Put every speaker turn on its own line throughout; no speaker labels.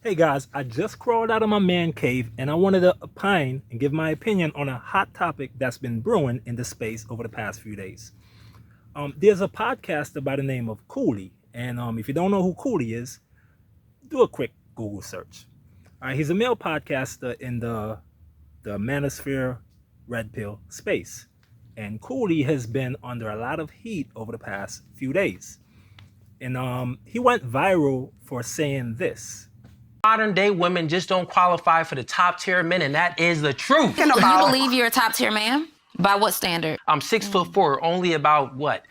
Hey guys, I just crawled out of my man cave and I wanted to opine and give my opinion on a hot topic that's been brewing in the space over the past few days. There's a podcaster by the name of Coolie, and if you don't know who Coolie is, do a quick Google search. All right, he's a male podcaster in the Manosphere red pill space, and Coolie has been under a lot of heat over the past few days, and he went viral for saying this.
Modern day women just don't qualify for the top tier men, and that is the truth.
You believe you're a top tier man? By what standard?
I'm 6'4", only about what?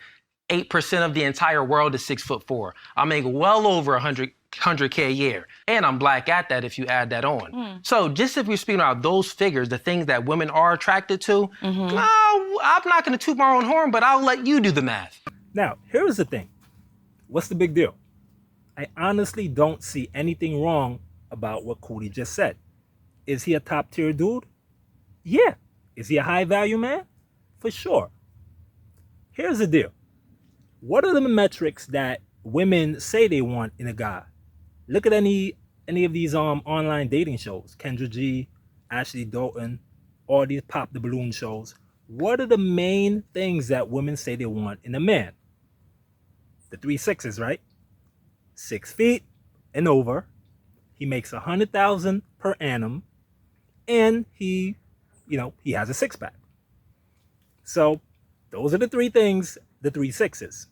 8% of the entire world is 6'4". I make well over 100K a year, and I'm black at that if you add that on. So just if we're speaking about those figures, the things that women are attracted to, no, I'm not gonna toot my own horn, but I'll let you do the math.
Now, here's the thing. What's the big deal? I honestly don't see anything wrong about what Coolie just said. Is he a top tier dude? Yeah. Is he a high value man? For sure. Here's the deal. What are the metrics that women say they want in a guy? Look at any of these online dating shows. Kendra G, Ashley Dalton, all these pop the balloon shows. What are the main things that women say they want in a man? The 3 6s, right? 6 feet and over. He makes $100,000 per annum, and he has a six-pack. So those are the three things, the 3 6s.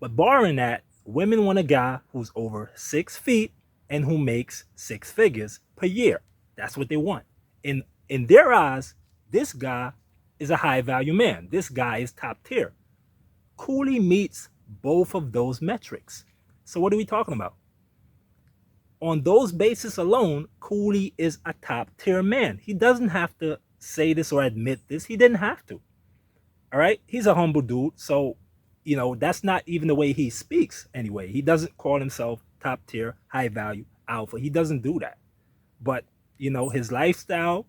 But barring that, women want a guy who's over 6 feet and who makes 6 figures per year. That's what they want. In their eyes, this guy is a high-value man. This guy is top tier. Coolie meets both of those metrics. So what are we talking about? On those bases alone, Coolie is a top tier man. He doesn't have to say this or admit this. He didn't have to. All right? He's a humble dude. So, that's not even the way he speaks anyway. He doesn't call himself top tier, high value, alpha. He doesn't do that. But, his lifestyle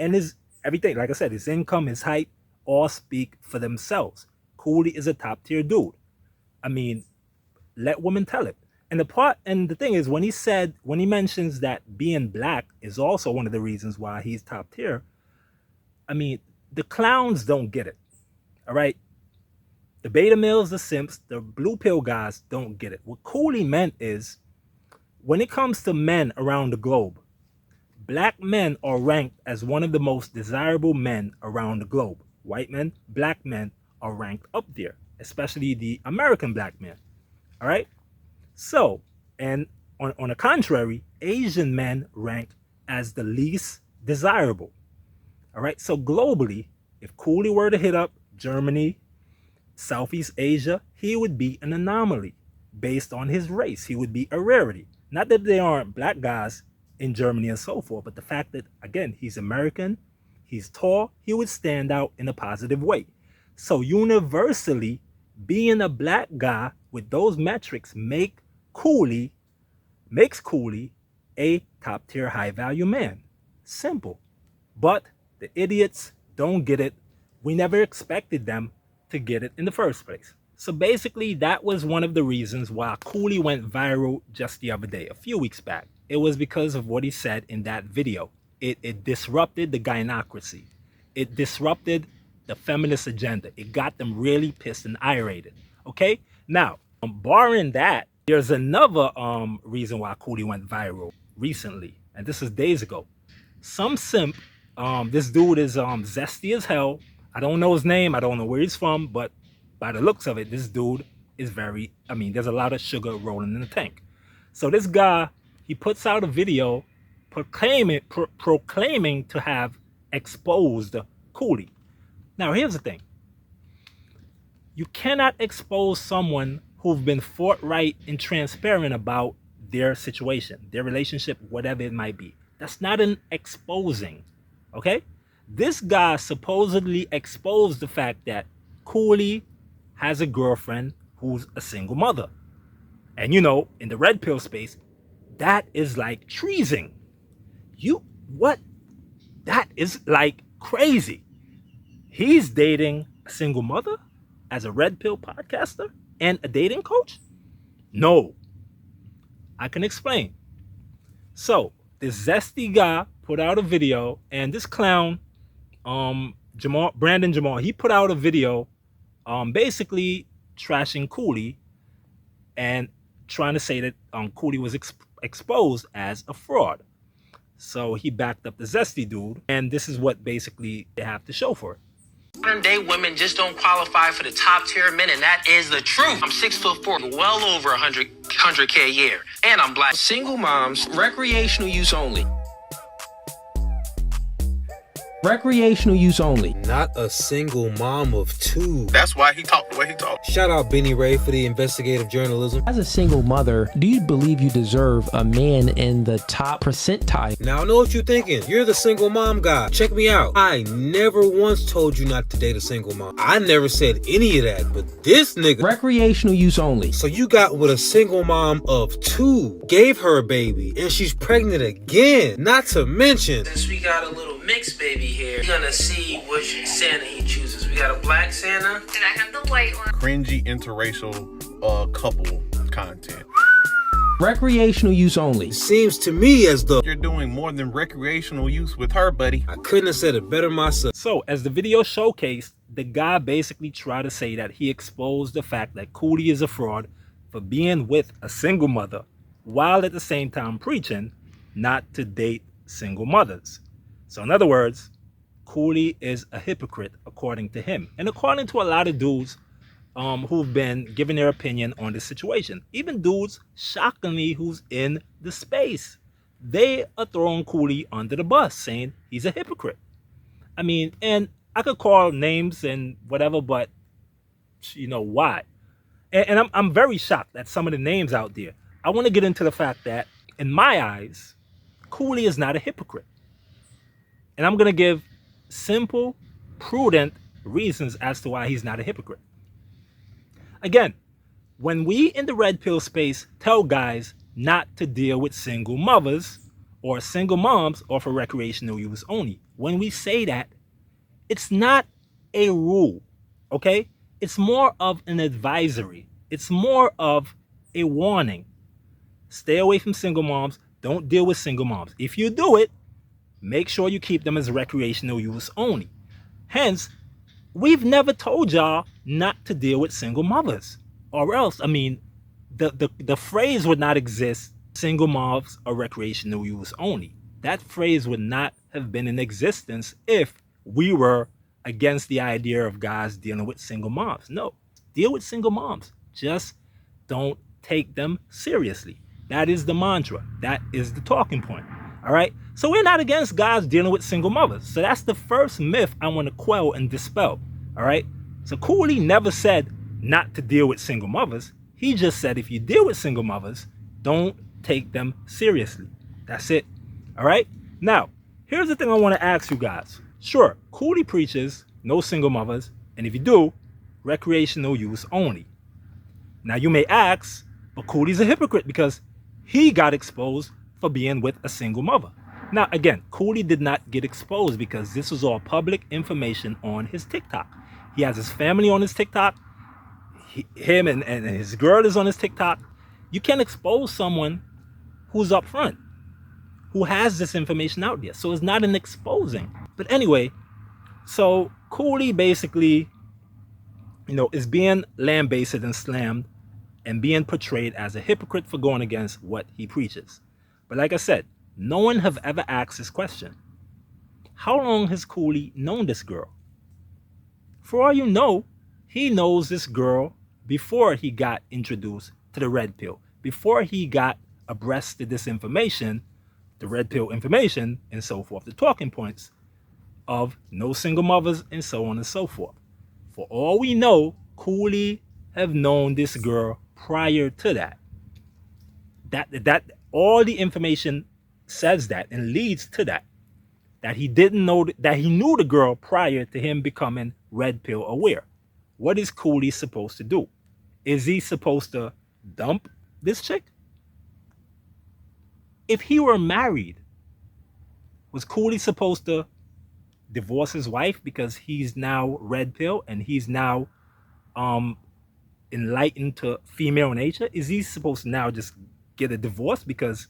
and his everything, like I said, his income, his height, all speak for themselves. Coolie is a top tier dude. I mean, let women tell it. And the thing is, when he mentions that being black is also one of the reasons why he's top tier, I mean, the clowns don't get it. All right? The beta males, the simps, the blue pill guys don't get it. What Coolie meant is, when it comes to men around the globe, black men are ranked as one of the most desirable men around the globe. White men, black men are ranked up there, especially the American black men. All right? So, and on the contrary, Asian men rank as the least desirable. All right? So globally, if Coolie were to hit up Germany, Southeast Asia, he would be an anomaly based on his race. He would be a rarity. Not that there aren't black guys in Germany and so forth, but the fact that, again, he's American, he's tall, he would stand out in a positive way. So universally, being a black guy with those metrics makes Coolie a top tier high value man. Simple. But the idiots don't get it. We never expected them to get it in the first place. So basically, that was one of the reasons why Coolie went viral just the other day, a few weeks back. It was because of what he said in that video. It disrupted the gynocracy. It disrupted the feminist agenda. It got them really pissed and irated. Okay? Now, barring that, there's another reason why Coolie went viral recently, and this is days ago. Some simp, this dude is zesty as hell. I don't know his name. I don't know where he's from, but by the looks of it, this dude is there's a lot of sugar rolling in the tank. So this guy, he puts out a video proclaiming to have exposed Coolie. Now, here's the thing. You cannot expose someone who's been forthright and transparent about their situation, their relationship, whatever it might be. That's not an exposing, okay? This guy supposedly exposed the fact that Coolie has a girlfriend who's a single mother. And in the red pill space, that is like treason. That is like crazy. He's dating a single mother as a red pill podcaster and a dating coach? No. I can explain. So this zesty guy put out a video, and this clown, Jamal, he put out a video, basically trashing Coolie and trying to say that Coolie was exposed as a fraud. So he backed up the zesty dude, and this is what basically they have to show for it.
Modern day women just don't qualify for the top tier men, and that is the truth. I'm 6'4", well over 100K a year, and I'm black. Single moms, recreational use only. Recreational use only.
Not a single mom of two.
That's why he talked the way he talked.
Shout out Benny Ray for the investigative journalism.
As a single mother, do you believe you deserve a man in the top percentile?
Now I know what you're thinking. You're the single mom guy. Check me out. I never once told you not to date a single mom. I never said any of that, but this nigga.
Recreational use only.
So you got with a single mom of two, gave her a baby, and she's pregnant again. Not to mention.
Since we got a little mixed baby here, we're gonna see which Santa he chooses. We got a black Santa.
And I have the white one.
Cringy interracial couple content.
Recreational use only.
It seems to me as though
You're doing more than recreational use with her, buddy.
I couldn't have said it better myself.
So as the video showcased, the guy basically tried to say that he exposed the fact that Coolie is a fraud for being with a single mother, while at the same time preaching not to date single mothers. So in other words, Cooley is a hypocrite according to him, and according to a lot of dudes who've been giving their opinion on this situation. Even dudes, shockingly, who's in the space, they are throwing Cooley under the bus, saying he's a hypocrite. I mean, and I could call names and whatever, but you know why? And I'm very shocked at some of the names out there. I want to get into the fact that, in my eyes, Cooley is not a hypocrite. And I'm going to give simple, prudent reasons as to why he's not a hypocrite. Again, when we in the red pill space tell guys not to deal with single mothers or single moms or for recreational use only, when we say that, it's not a rule, okay? It's more of an advisory. It's more of a warning. Stay away from single moms. Don't deal with single moms. If you do it, make sure you keep them as recreational use only. Hence, we've never told y'all not to deal with single mothers. Or else, I mean, the phrase would not exist, single moms are recreational use only. That phrase would not have been in existence if we were against the idea of guys dealing with single moms. No, deal with single moms. Just don't take them seriously. That is the mantra. That is the talking point. All right? So we're not against guys dealing with single mothers. So that's the first myth I want to quell and dispel. All right? So Cooley never said not to deal with single mothers. He just said if you deal with single mothers, don't take them seriously. That's it. All right? Now, here's the thing I want to ask you guys. Sure, Cooley preaches no single mothers, and if you do, recreational use only. Now you may ask, but Cooley's a hypocrite because he got exposed for being with a single mother. Now again, Cooley did not get exposed because this was all public information on his TikTok. He has his family on his TikTok. Him and his girl is on his TikTok. You can't expose someone who's up front, who has this information out there. So it's not an exposing. But anyway, so Cooley basically, is being lambasted and slammed and being portrayed as a hypocrite for going against what he preaches. But like I said, no one have ever asked this question. How long has Cooley known this girl? For all you know, he knows this girl before he got introduced to the red pill, before he got abreast to this information, the red pill information and so forth, the talking points of no single mothers and so on and so forth. For all we know, Cooley have known this girl prior to that. That all the information says that and leads to that. That he didn't know that he knew the girl prior to him becoming red pill aware. What is Cooley supposed to do? Is he supposed to dump this chick? If he were married, was Cooley supposed to divorce his wife because he's now red pill and he's now enlightened to female nature? Is he supposed to now just get a divorce because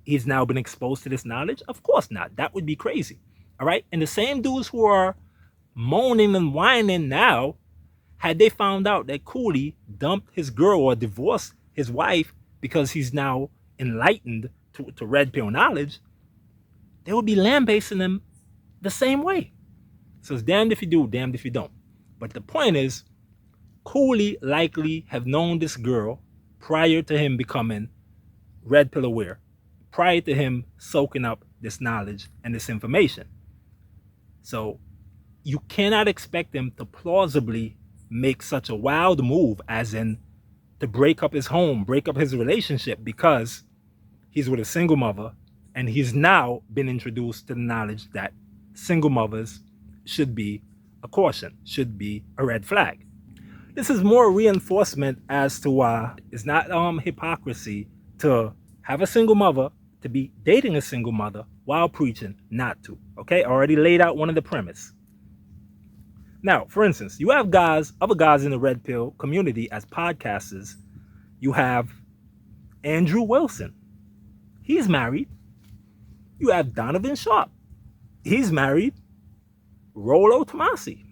he's now been exposed to this knowledge? Of course not. That would be crazy. All right. And the same dudes who are moaning and whining now, had they found out that Cooley dumped his girl or divorced his wife because he's now enlightened to red pill knowledge, they would be lambasting him the same way. So it's damned if you do, damned if you don't. But the point is, Cooley likely have known this girl prior to him becoming red pill aware, prior to him soaking up this knowledge and this information. So you cannot expect him to plausibly make such a wild move, as in to break up his home, break up his relationship, because he's with a single mother and he's now been introduced to the knowledge that single mothers should be a caution, should be a red flag. This is more reinforcement as to why it's not hypocrisy to have a single mother, to be dating a single mother while preaching not to. Okay, I already laid out one of the premise. Now, for instance, you have other guys in the red pill community as podcasters. You have Andrew Wilson. He's married. You have Donovan Sharp. He's married. Rollo Tomasi,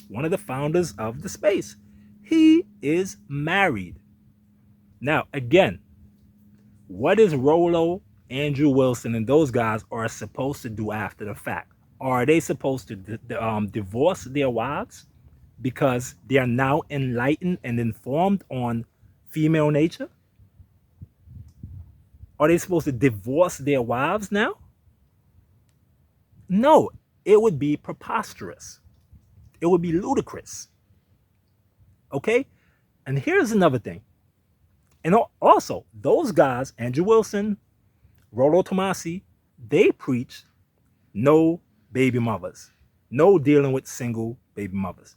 one of the founders of the space. He is married. Now, again, what is Rollo, Andrew Wilson, and those guys are supposed to do after the fact? Are they supposed to divorce their wives because they are now enlightened and informed on female nature? Are they supposed to divorce their wives now? No, it would be preposterous. It would be ludicrous. Okay? And here's another thing. And also, those guys, Andrew Wilson, Rollo Tomasi, they preach no baby mothers, no dealing with single baby mothers.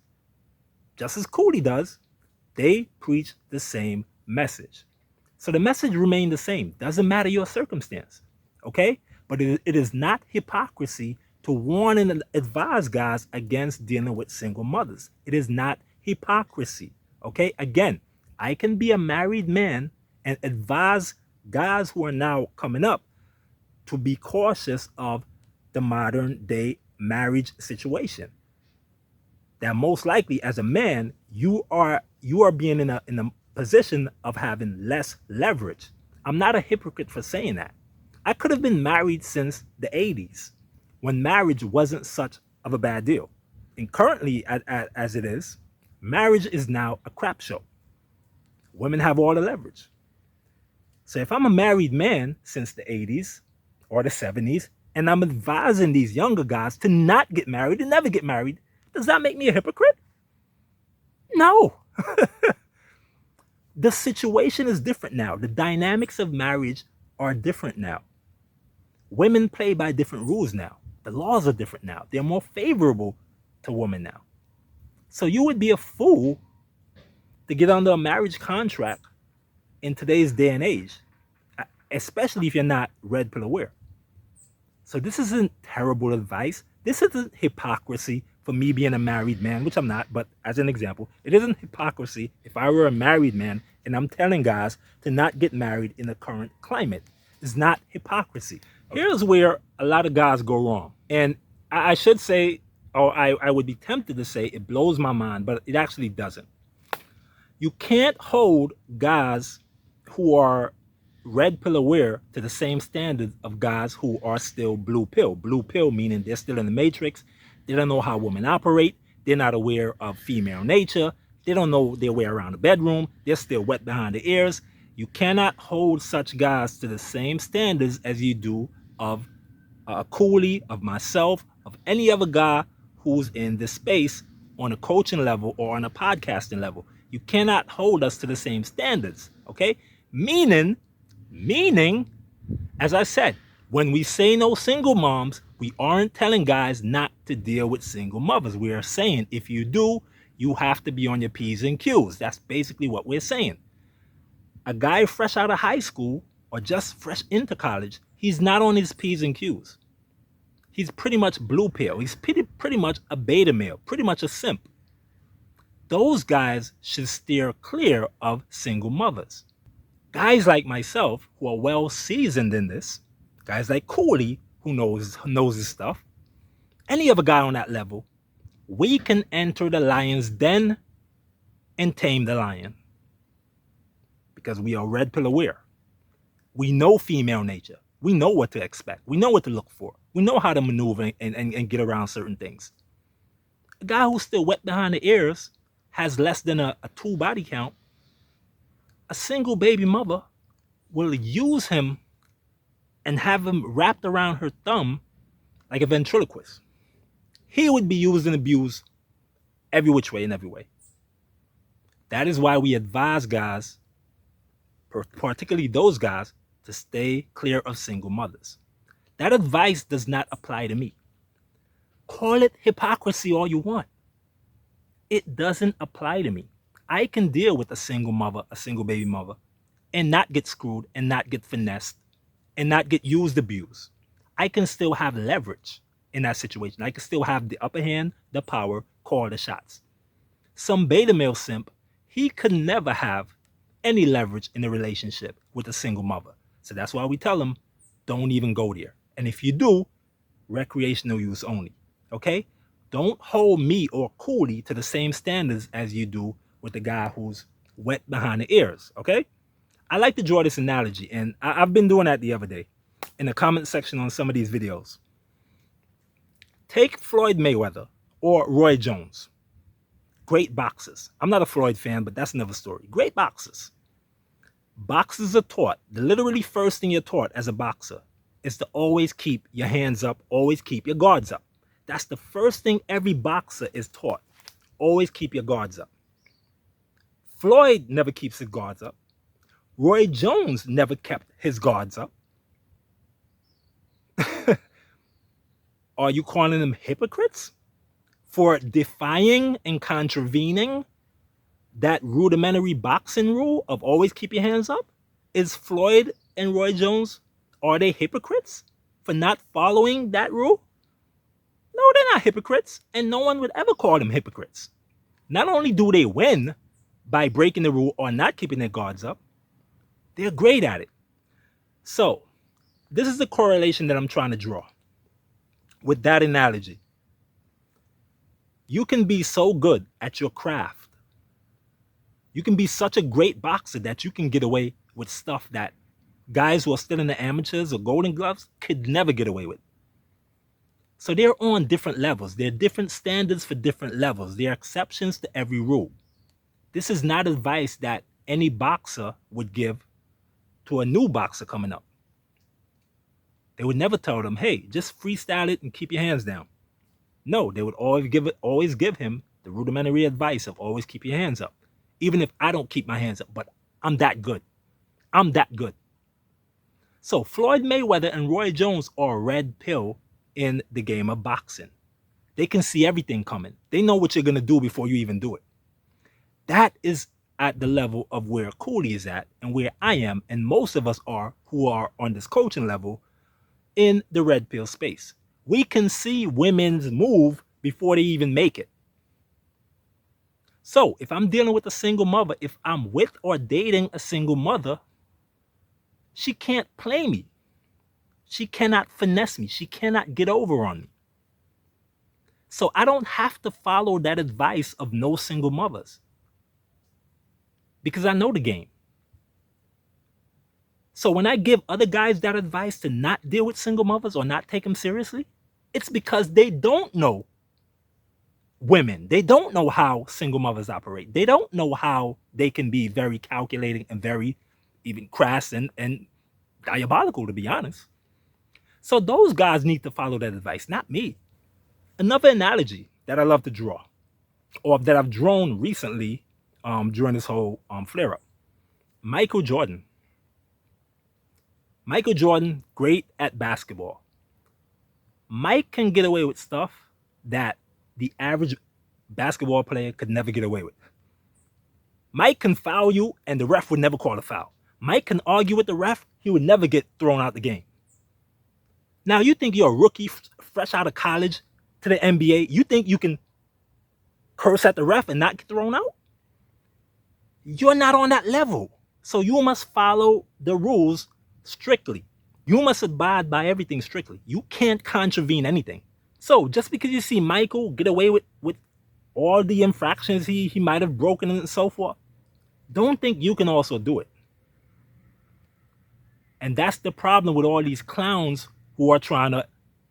Just as Coolie does, they preach the same message. So the message remains the same. Doesn't matter your circumstance. Okay? But it is not hypocrisy to warn and advise guys against dealing with single mothers. It is not hypocrisy. Okay? Again, I can be a married man and advise guys who are now coming up to be cautious of the modern day marriage situation. That most likely, as a man, you are being in a position of having less leverage. I'm not a hypocrite for saying that. I could have been married since the 80s, when marriage wasn't such of a bad deal. And currently, as it is, marriage is now a crap show. Women have all the leverage. So if I'm a married man since the 80s or the 70s, and I'm advising these younger guys to not get married and never get married, does that make me a hypocrite? No. The situation is different now. The dynamics of marriage are different now. Women play by different rules now. The laws are different now. They're more favorable to women now. So you would be a fool to get under a marriage contract in today's day and age, especially if you're not red pill aware. So this isn't terrible advice. This isn't hypocrisy for me being a married man, which I'm not, but as an example, it isn't hypocrisy if I were a married man and I'm telling guys to not get married in the current climate. It's not hypocrisy. Here's where a lot of guys go wrong. And I should say, or I would be tempted to say it blows my mind, but it actually doesn't. You can't hold guys who are red pill aware to the same standards of guys who are still blue pill. Blue pill meaning they're still in the matrix. They don't know how women operate. They're not aware of female nature. They don't know their way around the bedroom. They're still wet behind the ears. You cannot hold such guys to the same standards as you do of Cooley, of myself, of any other guy who's in this space on a coaching level or on a podcasting level. You cannot hold us to the same standards, okay? Meaning, as I said, when we say no single moms, we aren't telling guys not to deal with single mothers. We are saying if you do, you have to be on your P's and Q's. That's basically what we're saying. A guy fresh out of high school or just fresh into college, he's not on his P's and Q's. He's pretty much blue pill. He's pretty much a beta male, pretty much a simp. Those guys should steer clear of single mothers. Guys like myself who are well seasoned in this, guys like Coolie who knows his stuff, any other guy on that level, we can enter the lion's den and tame the lion. Because we are red pill aware. We know female nature. We know what to expect. We know what to look for. We know how to maneuver and get around certain things. A guy who's still wet behind the ears has less than a 2 body count. A single baby mother will use him and have him wrapped around her thumb like a ventriloquist. He would be used and abused every which way and every way. That is why we advise guys, particularly those guys, to stay clear of single mothers. That advice does not apply to me. Call it hypocrisy all you want. It doesn't apply to me. I can deal with a single mother, a single baby mother, and not get screwed and not get finessed and not get used, abused. I can still have leverage in that situation. I can still have the upper hand, the power, call the shots. Some beta male simp, he could never have any leverage in a relationship with a single mother. So that's why we tell them, don't even go there. And if you do, recreational use only, okay? Don't hold me or Coolie to the same standards as you do with the guy who's wet behind the ears, okay? I like to draw this analogy, and I've been doing that the other day in the comment section on some of these videos. Take Floyd Mayweather or Roy Jones. Great boxers. I'm not a Floyd fan, but that's another story. Great boxers. Boxers are taught, the literally first thing you're taught as a boxer is to always keep your hands up, always keep your guards up. That's the first thing every boxer is taught. Always keep your guards up. Floyd never keeps his guards up. Roy Jones never kept his guards up. Are you calling them hypocrites for defying and contravening that rudimentary boxing rule of always keep your hands up? Is Floyd and Roy Jones, are they hypocrites for not following that rule? No, they're not hypocrites, and no one would ever call them hypocrites. Not only do they win by breaking the rule or not keeping their guards up, they're great at it. So, this is the correlation that I'm trying to draw with that analogy. You can be so good at your craft. You can be such a great boxer that you can get away with stuff that guys who are still in the amateurs or golden gloves could never get away with. So they're on different levels. There are different standards for different levels. There are exceptions to every rule. This is not advice that any boxer would give to a new boxer coming up. They would never tell them, hey, just freestyle it and keep your hands down. No, they would always give him the rudimentary advice of always keep your hands up. Even if I don't keep my hands up, but I'm that good. I'm that good. So Floyd Mayweather and Roy Jones are a red pill in the game of boxing. They can see everything coming. They know what you're going to do before you even do it. That is at the level of where Coolie is at and where I am, and most of us are who are on this coaching level in the red pill space. We can see women's move before they even make it. So if I'm dealing with a single mother, if I'm with or dating a single mother, she can't play me. She cannot finesse me. She cannot get over on me. So I don't have to follow that advice of no single mothers because I know the game. So when I give other guys that advice to not deal with single mothers or not take them seriously, it's because they don't know women. They don't know how single mothers operate. They don't know how they can be very calculating and very even crass and diabolical, to be honest. So those guys need to follow that advice, not me. Another analogy that I love to draw, or that I've drawn recently during this whole flare-up. Michael Jordan. Michael Jordan, great at basketball. Mike can get away with stuff that the average basketball player could never get away with. Mike can foul you and the ref would never call a foul. Mike can argue with the ref, he would never get thrown out the game. Now you think you're a rookie fresh out of college to the NBA, you think you can curse at the ref and not get thrown out? You're not on that level. So you must follow the rules strictly. You must abide by everything strictly. You can't contravene anything. So just because you see Michael get away with all the infractions he might have broken and so forth, don't think you can also do it. And that's the problem with all these clowns who are trying to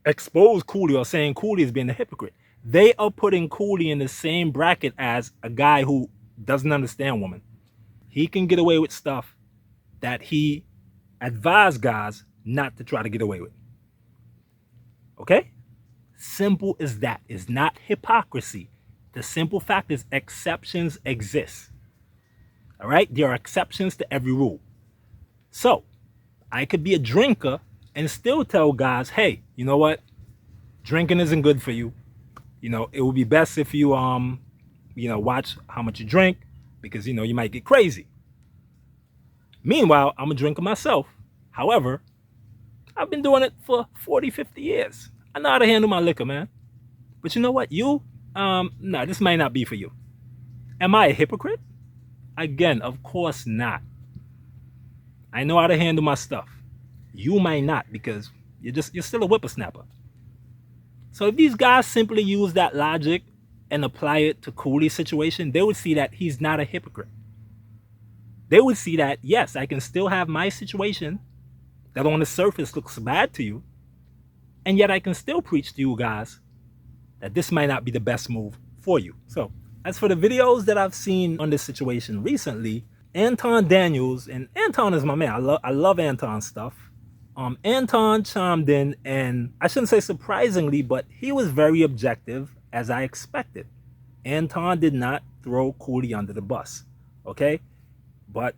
expose Cooley or saying Cooley is being a hypocrite. They are putting Cooley in the same bracket as a guy who doesn't understand women. He can get away with stuff that he advised guys not to try to get away with. Okay? Simple as that. It's not hypocrisy. The simple fact is exceptions exist. All right? There are exceptions to every rule. So, I could be a drinker and still tell guys, hey, you know what? Drinking isn't good for you. You know, it would be best if you, watch how much you drink because, you might get crazy. Meanwhile, I'm a drinker myself. However, I've been doing it for 40, 50 years. I know how to handle my liquor, man. But you know what? No, this might not be for you. Am I a hypocrite? Again, of course not. I know how to handle my stuff. You might not because you're still a whippersnapper. So if these guys simply use that logic and apply it to Cooley's situation, they would see that he's not a hypocrite. They would see that, yes, I can still have my situation that on the surface looks bad to you, and yet I can still preach to you guys that this might not be the best move for you. So as for the videos that I've seen on this situation recently, Anton Daniels, and Anton is my man. I love Anton's stuff. Anton chimed in, and I shouldn't say surprisingly, but he was very objective as I expected. Anton did not throw Cooley under the bus, okay? But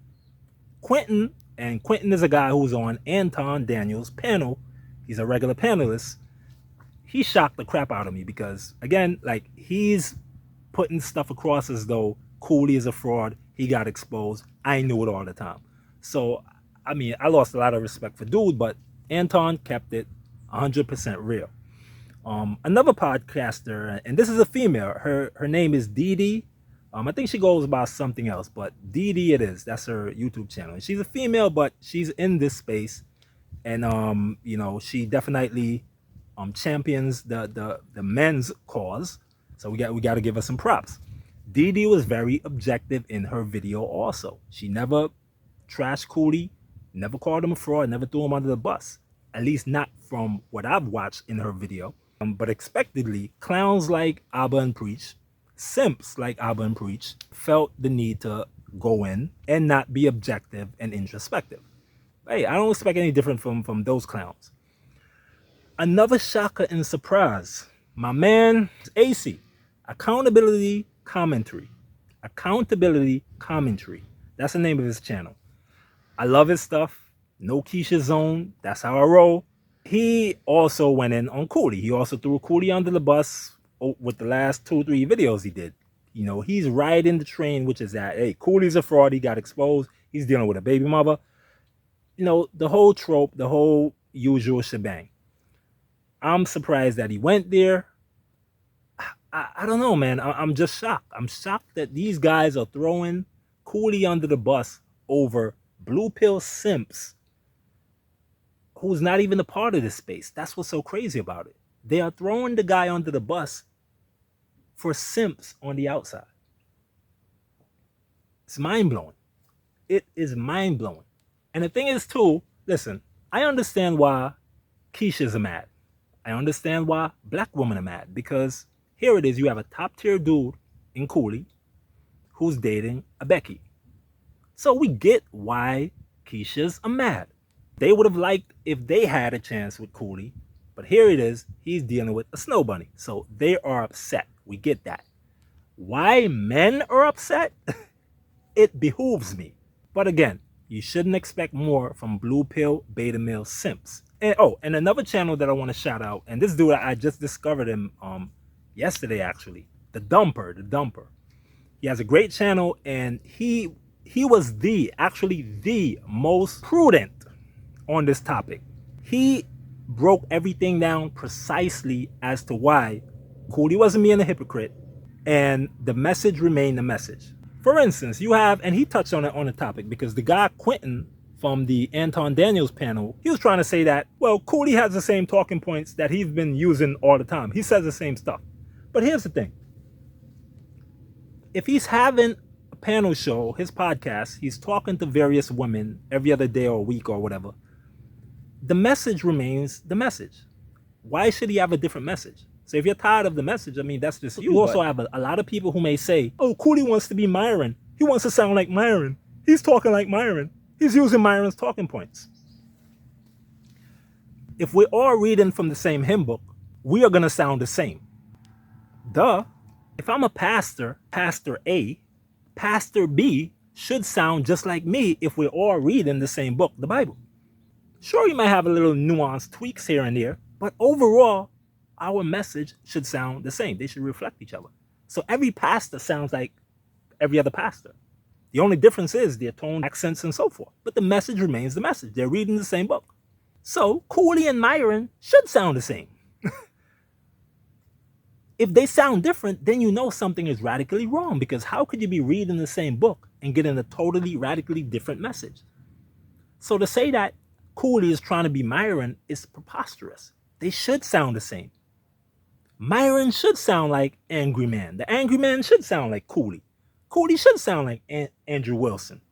Quentin is a guy who's on Anton Daniels' panel. He's a regular panelist. He shocked the crap out of me because, again, like, he's putting stuff across as though Cooley is a fraud. He got exposed. I knew it all the time. So, I mean, I lost a lot of respect for dude, but Anton kept it 100% real. Another podcaster, and this is a female. Her name is Dee Dee. I think she goes by something else, but Dee Dee it is. That's her YouTube channel. And she's a female, but she's in this space, and she definitely champions the men's cause. So we got to give her some props. Dee Dee was very objective in her video also. She never trashed Cooley, never called him a fraud, never threw him under the bus. At least not from what I've watched in her video. But expectedly, clowns like Abba and Preach, simps like Abba and Preach, felt the need to go in and not be objective and introspective. Hey, I don't expect any different from those clowns. Another shocker and surprise. My man, AC, Accountability Commentary. Accountability Commentary. That's the name of his channel. I love his stuff. No Keisha zone. That's how I roll. He also went in on Cooley. He also threw Cooley under the bus with the last 2-3 videos he did. He's riding the train, which is that, hey, Cooley's a fraud. He got exposed. He's dealing with a baby mother. The whole trope, the whole usual shebang. I'm surprised that he went there. I don't know, man. I'm just shocked. I'm shocked that these guys are throwing Cooley under the bus over blue pill simps who's not even a part of this space. That's what's so crazy about it. They are throwing the guy under the bus for simps on the outside. It's mind-blowing. It is mind-blowing. And the thing is, too, listen, I understand why Keisha's are mad. I understand why black women are mad. Because here it is, you have a top-tier dude in Cooley who's dating a Becky. So we get why Keisha's are mad. They would have liked if they had a chance with Cooley. But here it is, he's dealing with a snow bunny. So they are upset. We get that. Why men are upset? It behooves me. But again, you shouldn't expect more from blue pill beta male simps. And another channel that I want to shout out, and this dude, I just discovered him yesterday actually. The Dumper. He has a great channel, and he was actually the most prudent on this topic. He broke everything down precisely as to why Cooley wasn't being a hypocrite, and the message remained the message. For instance, you have, and he touched on it on the topic, because the guy Quentin from the Anton Daniels panel, he was trying to say that, well, Cooley has the same talking points that he's been using all the time. He says the same stuff. But here's the thing. If he's having a panel show, his podcast, he's talking to various women every other day or week or whatever, the message remains the message. Why should he have a different message? So if you're tired of the message, I mean, that's just you. You also have a lot of people who may say, oh, Cooley wants to be Myron. He wants to sound like Myron. He's talking like Myron. He's using Myron's talking points. If we're all reading from the same hymn book, we are going to sound the same. Duh. If I'm a pastor, Pastor A, Pastor B should sound just like me if we're all reading the same book, the Bible. Sure, you might have a little nuanced tweaks here and there, but overall, our message should sound the same. They should reflect each other. So every pastor sounds like every other pastor. The only difference is their tone, accents, and so forth. But the message remains the message. They're reading the same book. So Cooley and Myron should sound the same. If they sound different, then you know something is radically wrong, because how could you be reading the same book and getting a totally radically different message? So to say that Cooley is trying to be Myron is preposterous. They should sound the same. Myron should sound like Angry Man. The Angry Man should sound like Cooley. Cooley should sound like Andrew Wilson.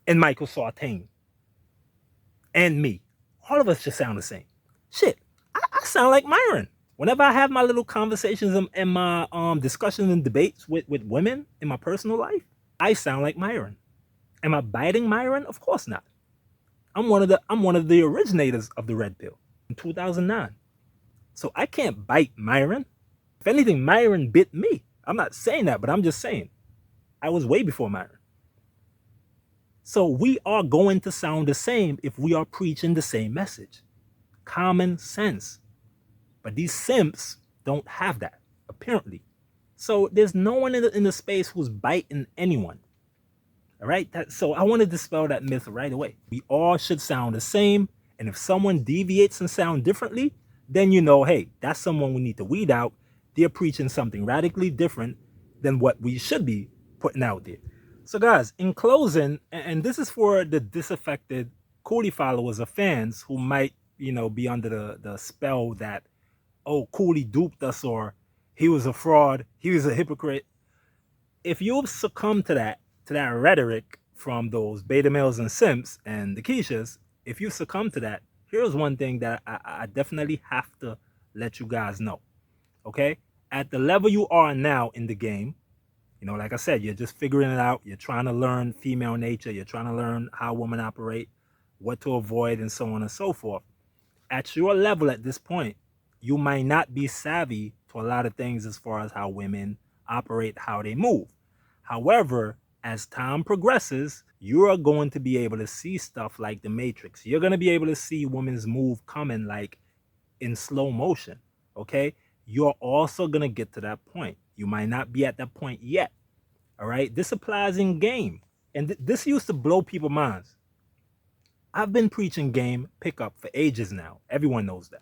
And Michael Sartain. And me. All of us should sound the same. Shit, I sound like Myron. Whenever I have my little conversations and my discussions and debates with women in my personal life, I sound like Myron. Am I biting Myron? Of course not. I'm one of the originators of the Red Pill in 2009. So I can't bite Myron. If anything, Myron bit me. I'm not saying that, but I'm just saying I was way before Myron. So we are going to sound the same if we are preaching the same message. Common sense. But these simps don't have that, apparently. So there's no one in the space who's biting anyone. All right? So I want to dispel that myth right away. We all should sound the same. And if someone deviates and sound differently, then you know, hey, that's someone we need to weed out. They're preaching something radically different than what we should be putting out there. So guys, in closing, and this is for the disaffected Cooley followers or fans who might, be under the spell that, oh, Cooley duped us, or he was a fraud, he was a hypocrite. If you've succumbed to that rhetoric from those beta males and simps and the Keishas, if you succumb to that, here's one thing that I definitely have to let you guys know. Okay? At the level you are now in the game, like I said, you're just figuring it out. You're trying to learn female nature. You're trying to learn how women operate, what to avoid, and so on and so forth. At your level at this point, you might not be savvy to a lot of things as far as how women operate, how they move. However, as time progresses, you are going to be able to see stuff like the Matrix. You're going to be able to see women's move coming like in slow motion, okay? You're also going to get to that point. You might not be at that point yet, all right? This applies in game. And this used to blow people's minds. I've been preaching game pickup for ages now. Everyone knows that.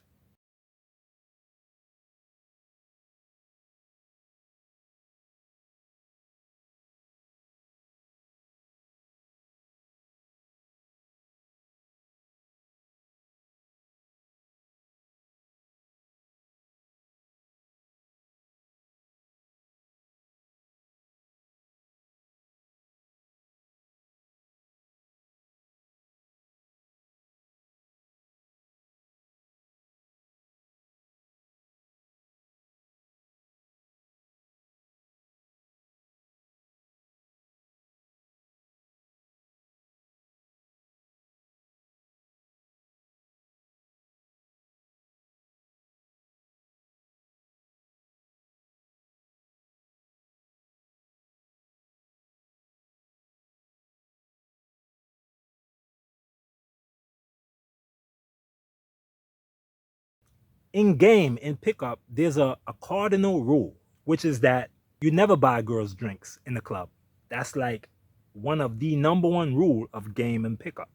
In game, in pickup, there's a cardinal rule, which is that you never buy girls drinks in the club. That's like one of the number one rule of game and pickup.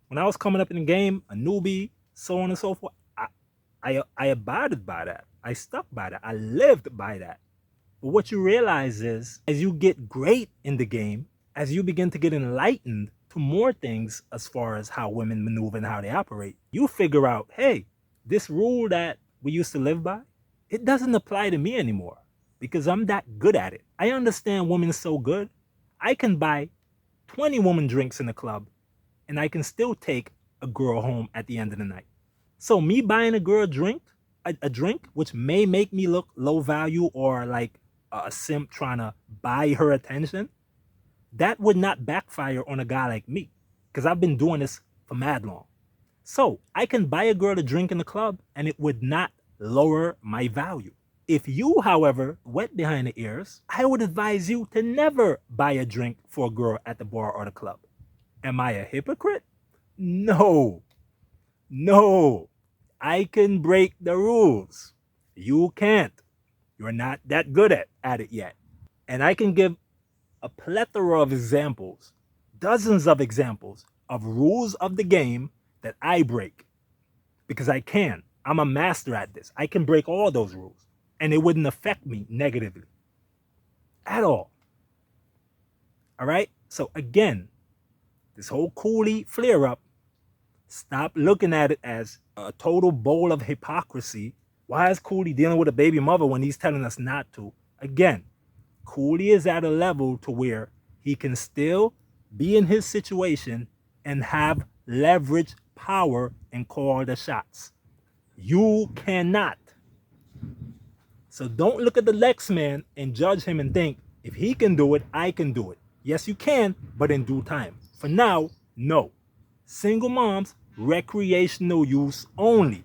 When I was coming up in the game, a newbie, so on and so forth, I abided by that. I stuck by that. I lived by that. But what you realize is, as you get great in the game, as you begin to get enlightened to more things as far as how women maneuver and how they operate, you figure out, hey, this rule that we used to live by, it doesn't apply to me anymore because I'm that good at it. I understand women so good, I can buy 20 woman drinks in the club and I can still take a girl home at the end of the night. So me buying a girl a drink, which may make me look low value or like a simp trying to buy her attention, that would not backfire on a guy like me because I've been doing this for mad long. So I can buy a girl a drink in the club and it would not lower my value. If you, however, wet behind the ears, I would advise you to never buy a drink for a girl at the bar or the club. Am I a hypocrite? No. I can break the rules. You can't. You're not that good at it yet. And I can give a plethora of examples, dozens of examples of rules of the game that I break. Because I can. I'm a master at this. I can break all those rules. And it wouldn't affect me negatively. At all. All right? So again, this whole Cooley flare up, stop looking at it as a total bowl of hypocrisy. Why is Cooley dealing with a baby mother when he's telling us not to? Again, Cooley is at a level to where he can still be in his situation and have leverage, power, and call the shots. You cannot. So don't look at the Lex man and judge him and think, if he can do it, I can do it. Yes, you can, but in due time. For now, no. Single moms, recreational use only.